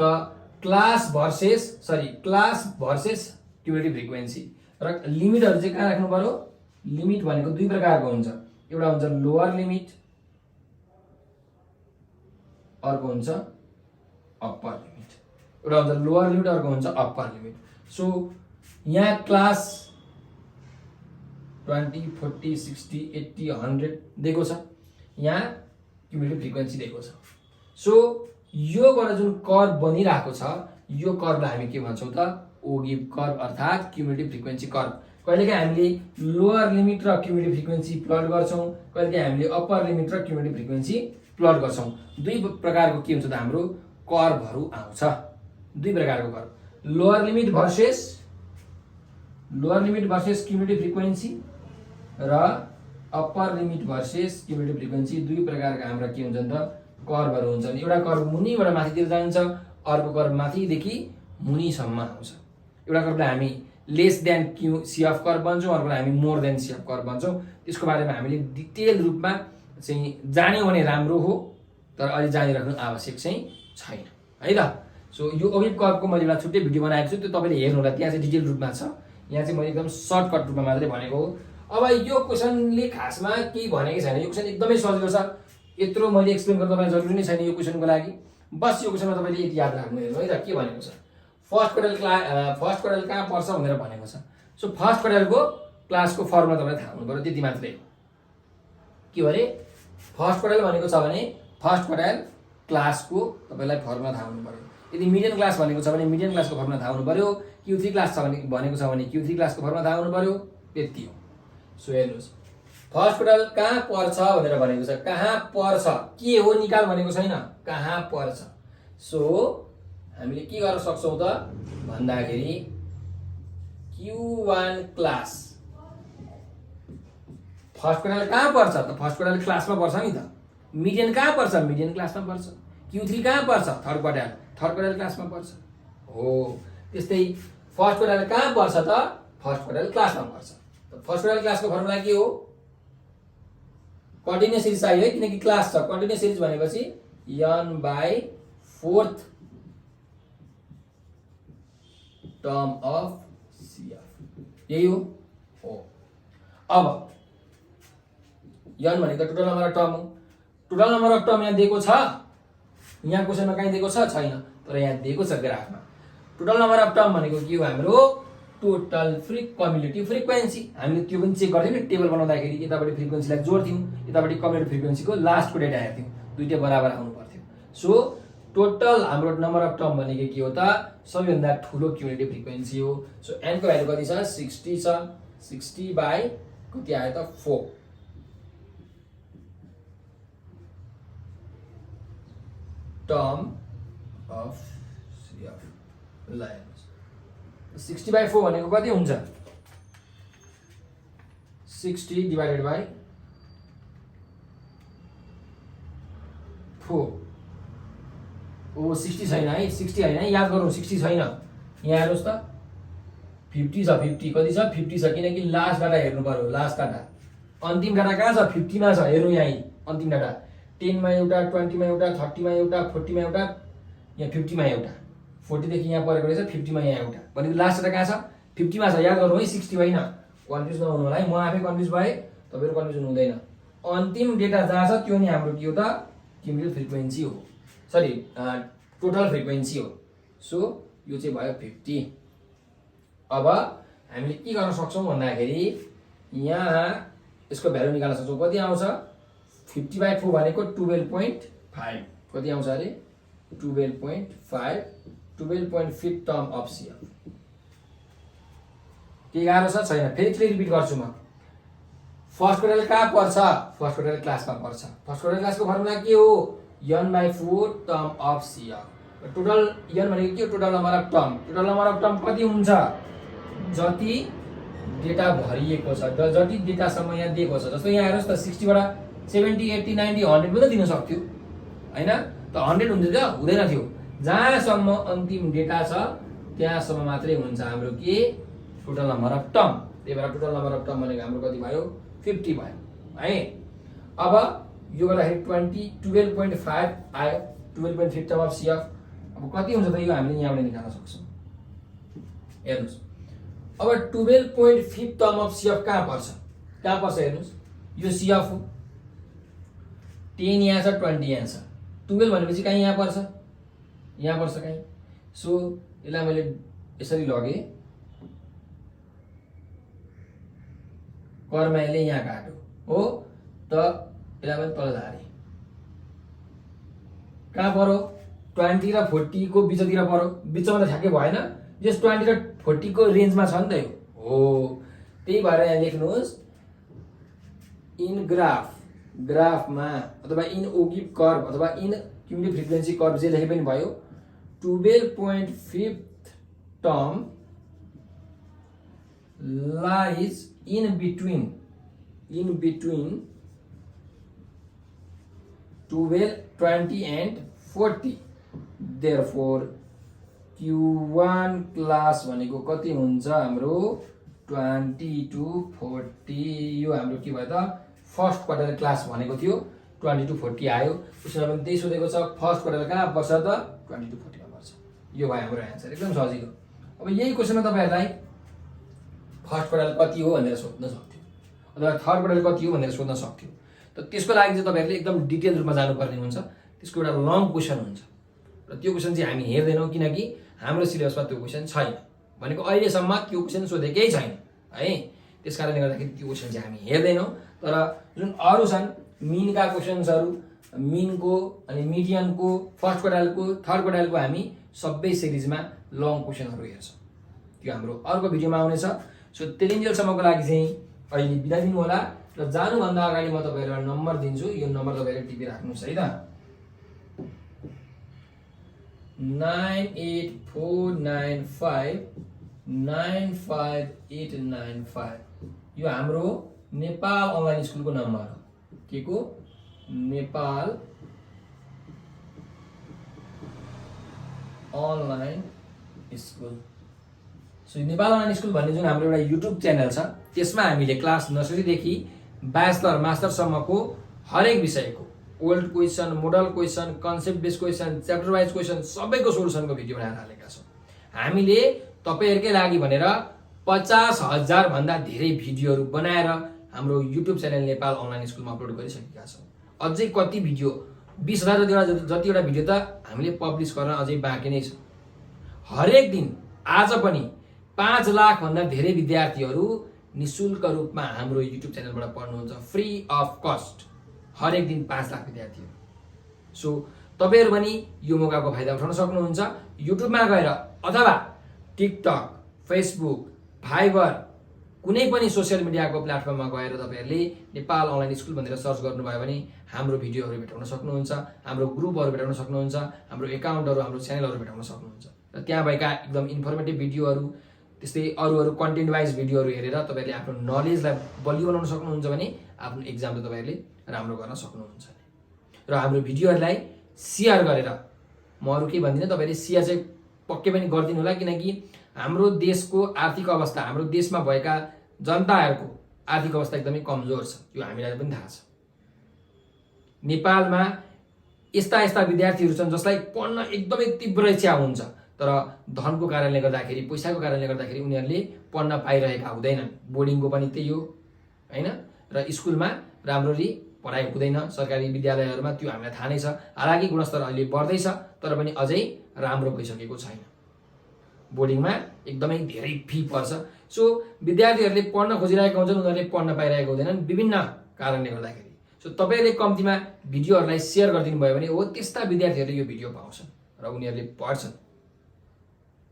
क्लास भर्सेस क्युमुलेटिभ फ्रिक्वेन्सी र लिमिटहरु चाहिँ कहाँ राख्नु पर्यो लिमिट भनेको दुई प्रकारको हुन्छ एउटा हुन्छ लोअर लिमिट अर्को हुन्छ अप्पर लिमिट एउटा हुन्छ लोअर लिमिट अर्को हुन्छ अप्पर लिमिट सो यहाँ क्लास 20 40 60 80 100 दिएको छ यहाँ क्युमुलेटिभ फ्रिक्वेन्सी दिएको छ सो योबाट जुन कर्व बनिरहेको छ यो कर्वलाई हामी के भन्छौँ त ओगिभ कर्व अर्थात् क्युमुलेटिभ फ्रिक्वेन्सी कर्व कहिलेकाहीँ हामीले लोअर लिमिट र क्युमुलेटिभ फ्रिक्वेन्सी प्लट गर्छौँ कहिलेकाहीँ हामीले अप्पर लिमिट र क्युमुलेटिभ फ्रिक्वेन्सी प्लट गर्छौँ दुई प्रकारको के हुन्छ त हाम्रो कर्वहरू आउँछ दुई प्रकारको curve lower limit versus cumulative frequency र upper limit versus cumulative frequency दुई प्रकारका हाम्रा के हुन्छन् त कर्वहरू हुन्छन् एउटा कर्व मुनिबाट माथितिर जान्छ अर्को कर्व माथिदेखि मुनिसम्म आउँछ एउटा कर्वलाई हामी less than C F curve भन्छौँ अर्कोलाई हामी more than C F curve भन्छौँ त्यसको बारेमा हामीले डिटेल रूपमा चाहिँ जान्यौँ भने राम्रो हो तर अलि जानिराख्नु आवश्यक चाहिँ छैन है त सो यो ओगिभ कर्वको मैले एउटा छुट्टै भिडियो बनाएको छु त्यो तपाईँले हेर्नु होला त्यहाँ चाहिँ डिटेल रूपमा छ यहाँ चाहिँ मैले एकदम सर्टकट रूपमा मात्रै भनेको हो अब यो क्वेसनले खासमा केही भनेकै छैन यो क्वेसन एकदमै सजिलो छ यत्रो मैले एक्सप्लेन गर्न तपाईलाई जरुरी नै छैन यो क्वेसनको लागि बस यो क्वेसनमा तपाईले यति याद राख्नु हेर्नु है त के भनेको छ फर्स्ट क्वार्टर कहाँ पर्छ भनेर भनेको छ सो फर्स्ट क्वार्टरको क्लासको फर्मुला तपाईलाई थाहा हुनु पर्यो त्यति मात्रै के हो अरे फर्स्ट क्वार्टर भनेको छ भने फर्स्ट क्वार्टर क्लासको तपाईलाई फर्मुला थाहा हुनु पर्यो यदि मिडियन क्लास भनेको छ भने मिडियन क्लासको फर्मुला थाहा हुनु पर्यो Q3 क्लास छ भने भनेको छ भने Q3 क्लासको फर्मुला थाहा हुनु पर्यो त्यति हो सो हेर्नुस् फर्स्ट क्वार्टर कहाँ पर्छ भनेर भनेको छ कहाँ पर्छ के हो निकाल भनेको छैन कहाँ पर्छ सो हामीले के गर्न सक्छौं त भन्दाखेरि Q1 क्लास फर्स्ट क्वार्टर कहाँ पर्छ त फर्स्ट क्वार्टर क्लासमा पर्छ नि त मिडियन कहाँ पर्छ मिडियन क्लासमा पर्छ Q3 कहाँ पर्छ थर्ड क्वार्टर क्लासमा पर्छ हो त्यस्तै फर्स्ट क्वार्टर कहाँ पर्छ त फर्स्ट क्वार्टर क्लासमा पर्छ त फर्स्ट क्वार्टर क्लासको फर्मुला के हो कन्टिन्युअस सिरिज चाहियो है किनकि क्लास छ कन्टिन्युअस सिरिज भनेपछि n/4th टर्म अफ CF यही हो अब n भनेको टोटल नम्बर अफ टर्म हो। टोटल नम्बर अफ टर्म यहाँ दिएको छ, यहाँ क्वेसनमा कहीँ दिएको छ छैन, तर यहाँ दिएको छ ग्राफमा। टोटल नम्बर अफ टर्म भनेको के हो हाम्रो टोटल कम्युलेटिभ फ्रिक्वेन्सी। हामीले त्यो पनि चेक गर्थ्यौँ नि टेबल बनाउँदाखेरि, यतापट्टि फ्रिक्वेन्सीलाई जोड्थ्यौँ, यतापट्टि कम्युलेटिभ फ्रिक्वेन्सीको लास्टको डेटा हेर्थ्यौँ, दुईटै बराबर आउनु पर्थ्यो। सो टोटल हाम्रो नम्बर अफ टर्म भनेको के हो त सबैभन्दा ठुलो क्युमुलेटिभ फ्रिक्वेन्सी हो। सो n को भ्यालु कति छ 60 छ, 60 बाइ कति आयो त 4 टर्म अफ CF ल 60/4 भनेको कति हुन्छ 60 डिवाइडेड बाइ 4 ओ 60 छैन है 60 हैन याद गरौँ 60 छैन यहाँ हेर्नुस् त 50 छ 50 कति छ 50 छ किनकि लास्ट डाटा हेर्नु पर्यो लास्ट डाटा अन्तिम डाटा कहाँ छ 50 मा छ हेर्नु यही अन्तिम डाटा 10 मा एउटा 20 मा एउटा 30 मा एउटा 40 मा एउटा यहाँ 50 मा एउटा 40 देखि यहाँ परेको रहेछ 50 मा यहाँ एउटा भनेको लास्ट डाटा कहाँ छ 50 मा छ याद गर्नु है 60 होइन कन्फ्युज नहुनु होला है म आफै कन्फ्युज भए तपाईहरु कन्फ्युजन हुँदैन अन्तिम डेटा जहाँ छ त्यो नि हाम्रो के हो त क्युमुलेटिभ फ्रिक्वेन्सी हो सरी टोटल फ्रिक्वेन्सी हो सो यो चाहिँ भयो 50 अब हामीले के गर्न सक्छौं भन्दाखेरि यहाँ यसको भ्यालु निकाल्न सक्छौं कति आउँछ 50/4 भनेको 12.5 कति आउँछ अरे 12.5 12.5 टर्म अफ CF के गाह्रो छ छैन फेरि रिपिट गर्छु म फर्स्ट क्वार्टर कहाँ पर्छ फर्स्ट क्वार्टर क्लासमा पर्छ फर्स्ट क्वार्टर क्लासको फर्मुला के हो n/4 term of CF total n भनेको के हो टोटल नम्बर अफ टर्म कति हुन्छ जति डेटा भरिएको छ जति डेटासम्म यहाँ दिएको छ जस्तो यहाँ हेर्नुस् त 60 बाट 70 80 90 100 पनि दिन सक्थ्यो हैन त 100 हुन्थ्यो त हुँदैन थियो जहाँसम्म अन्तिम डेटा छ त्यहाँसम्म मात्रै हुन्छ हाम्रो के टोटल नम्बर अफ टर्म त्यही भएर टोटल नम्बर अफ टर्म भनेको हाम्रो कति भयो 50 भयो है अब यो गर्दाखेरि 12.5 आयो 12.5 टर्म अफ CF अब कति हुन्छ त यो हामीले यहाँबाट निकाल्न सक्छौं हेर्नुस् अब 12.5 टर्म अफ CF कहाँ पर्छ हेर्नुस् यो CF हो 10 यहाँ छ 20 यहाँ छ 12 भनेपछि कहीँ यहाँ पर्छ कहीँ सो यसलाई मैले यसरी लगे कर्माले यहाँ काट्यो हो त यसलाई पनि तल झारे कहाँ पर्यो 20 र 40 को बिचतिर पर्यो बिचमा त ठ्याक्कै भएन जस 20 र 40 को रेन्जमा छ नि त यो हो त्यही भएर यहाँ लेख्नुहोस् इन ग्राफमा अथवा इन ओगिभ कर्व अथवा इन क्युमुलेटिभ फ्रिक्वेन्सी कर्व जे लेखे पनि भयो 12.5 term lies in between 12, 20 and 40 therefore Q1 class भनेको कति हुन्छ हाम्रो 20 to 40 यो हाम्रो के भयो त फर्स्ट क्वार्टर क्लास भनेको थियो 20 to 40 आयो उसमा पनि त्यही सोधेको छ फर्स्ट क्वार्टर कहाँ पर्छ त 20 to 40 मा पर्छ यो भयो हाम्रो आन्सर एकदम सजिलो अब यही क्वेशनमा तपाईहरुलाई फर्स्ट क्वार्टर कति हो भनेर सोध्न सक्थ्यो अथवा थर्ड क्वार्टर कति हो भनेर सोध्न सक्थ्यो त त्यसको लागि चाहिँ तपाईहरुले एकदम डिटेल रूपमा जानुपर्ने हुन्छ त्यसको एउटा लङ क्वेशन हुन्छ र त्यो क्वेशन चाहिँ हामी हेर्दैनौं किनकि हाम्रो सिलेबसमा त्यो क्वेशन छैन भनेको अहिलेसम्म त्यो क्वेशन सोधेकै छैन है त्यसकारणले गर्दाखेरि त्यो क्वेशन चाहिँ हामी हेर्दैनौं तर जुन अरु छन् मिनका क्वेशन्सहरु मिनको अनि मिडियनको फर्स्ट क्वार्टरको थर्ड क्वार्टरको हामी सबै सिरिजमा लङ क्वेशनहरु हेर्छौं त्यो हाम्रो अर्को भिडियोमा आउनेछ सो त्यतिन्जेलसम्मको लागि चाहिँ अहिले बिदा दिनु होला र जानु भन्दा अगाडि म तपाईहरुलाई नम्बर दिन्छु यो नम्बर तपाईहरुले टिपी राख्नुस् है त 9849595895 यो हाम्रो नेपाल अनलाइन स्कुलको नम्बर हो के को Nepal online school so Nepal online school भन्ने जुन हाम्रो एउटा युट्युब च्यानल छ त्यसमा हामीले क्लास नर्सरी देखि ब्याचलर मास्टर सम्मको हरेक विषयको old question model question concept based question chapter wise question सबैको सोलुसनको भिडियो बनाएर हालेका छौं हामीले तपाईहरुकै लागि भनेर 50,000 भन्दा धेरै भिडियोहरु बनाएर हाम्रो युट्युब च्यानल नेपाल अनलाइन स्कुलमा अपलोड गरिसकेका छौँ। अझै कति भिडियो 20,000 जतिवटा भिडियो त हामीले पब्लिस गर्न अझै बाँकी नै छ। हरेक दिन आज पनि 5 लाखभन्दा धेरै विद्यार्थीहरू निःशुल्क रूपमा हाम्रो युट्युब च्यानलबाट पढ्नुहुन्छ, फ्री अफ कस्ट। हरेक दिन 5 लाख विद्यार्थीहरू। सो तपाईँहरू पनि यो मौकाको फाइदा उठाउन सक्नुहुन्छ। युट्युबमा गएर अथवा टिकटक, फेसबुक, फाइबर कुनै पनि सोसियल मिडियाको प्लेटफर्ममा गएर तपाईँहरूले नेपाल अनलाइन स्कुल भनेर सर्च गर्नुभयो भने हाम्रो भिडियोहरू भेटाउन सक्नुहुन्छ, हाम्रो ग्रुपहरू भेटाउन सक्नुहुन्छ, हाम्रो एकाउन्टहरू, हाम्रो च्यानलहरू भेटाउन सक्नुहुन्छ। र त्यहाँ भएका एकदम इन्फर्मेटिभ भिडियोहरू, त्यस्तै अरू कन्टेन्ट वाइज भिडियोहरू हेरेर तपाईँहरूले आफ्नो नलेजलाई बलियो बनाउन सक्नुहुन्छ भने आफ्नो एक्जाम त तपाईँहरूले राम्रो गर्न सक्नुहुन्छ। र हाम्रो भिडियोहरूलाई सेयर गरेर, म अरू केही भन्दिनँ, तपाईँहरूले सेयर चाहिँ पक्कै पनि गरिदिनु होला, किनकि हाम्रो देशको आर्थिक अवस्था, हाम्रो देशमा भएका जनताहरूको आर्थिक अवस्था एकदमै कमजोर छ। यो हामीलाई पनि थाहा छ। नेपालमा यस्ता यस्ता विद्यार्थीहरू छन् जसलाई पढ्न एकदमै तीव्र इच्छा हुन्छ, तर धनको कारणले गर्दाखेरि, पैसाको कारणले गर्दाखेरि उनीहरूले पढ्न पाइरहेका हुँदैनन्। बोर्डिङको पनि त्यही हो हैन, र स्कुलमा राम्ररी पढाइ हुँदैन। सरकारी विद्यालयहरूमा त्यो हामीलाई थाहा नै छ। हालाकि गुणस्तर अहिले बढ्दैछ, तर पनि अझै राम्रो भइसकेको छैन। बोर्डिङमा एकदमै धेरै फी पर्छ। सो विद्यार्थीहरूले पढ्न खोजिरहेका हुन्छन्, उनीहरूले पढ्न पाइरहेका हुँदैनन् विभिन्न कारणले गर्दाखेरि। सो तपाईँहरूले कम्तीमा भिडियोहरूलाई सेयर गरिदिनु भयो भने हो त्यस्ता विद्यार्थीहरूले यो भिडियो पाउँछन् र उनीहरूले पढ्छन्,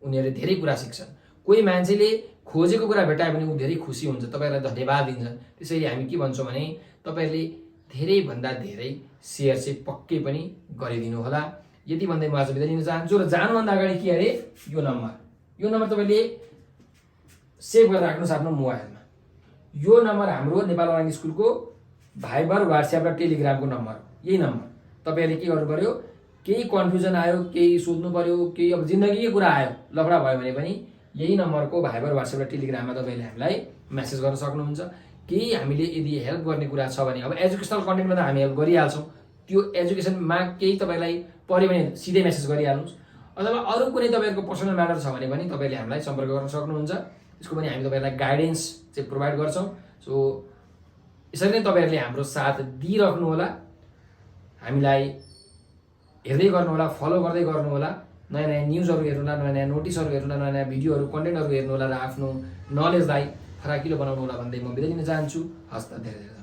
उनीहरूले धेरै कुरा सिक्छन्। कोही मान्छेले खोजेको कुरा भेटायो भने ऊ धेरै खुसी हुन्छ, तपाईँहरूलाई धन्यवाद दिन्छन्। त्यसैले हामी के भन्छौँ भने तपाईँहरूले धेरैभन्दा धेरै सेयर चाहिँ पक्कै पनि गरिदिनु होला। यति भन्दै म आज बिदा लिन चाहन्छु। र जानुभन्दा अगाडि के अरे, यो नम्बर तपाईँले सेभ गरेर राख्नुहोस् आफ्नो मोबाइलमा। यो नम्बर हाम्रो नेपाल अनलाइन स्कुलको भाइबर, व्हाट्सएप र टेलिग्रामको नम्बर। यही नम्बर तपाईँहरूले के गर्नु पर्यो, केही कन्फ्युजन आयो, केही सोध्नु पर्यो, केही अब जिन्दगीकै कुरा आयो, लफडा भयो भने पनि यही नम्बरको भाइबर, व्हाट्सएप र टेलिग्राममा तपाईँले हामीलाई मेसेज गर्न सक्नुहुन्छ। केही हामीले यदि हेल्प गर्ने कुरा छ भने, अब एजुकेसनल कन्टेन्टमा त हामी हेल्प गरिहाल्छौँ, त्यो एजुकेसनमा केही तपाईँलाई पऱ्यो भने सिधै मेसेज गरिहाल्नुहोस्, अथवा अरू कुनै तपाईँहरूको पर्सनल म्याटर छ भने पनि तपाईँले हामीलाई सम्पर्क गर्न सक्नुहुन्छ। त्यसको पनि हामी तपाईँहरूलाई गाइडेन्स चाहिँ प्रोभाइड गर्छौँ। सो यसरी नै तपाईँहरूले हाम्रो साथ दिइराख्नु होला, हामीलाई हेर्दै गर्नुहोला, फलो गर्दै गर्नुहोला, नयाँ नयाँ न्युजहरू हेर्नु होला, नयाँ नयाँ नोटिसहरू हेर्नु होला, नयाँ नयाँ भिडियोहरू, कन्टेन्टहरू हेर्नु होला र आफ्नो नलेजलाई फराकिलो बनाउनु होला भन्दै म बिदा दिन चाहन्छु। हस्त, धेरै धेरै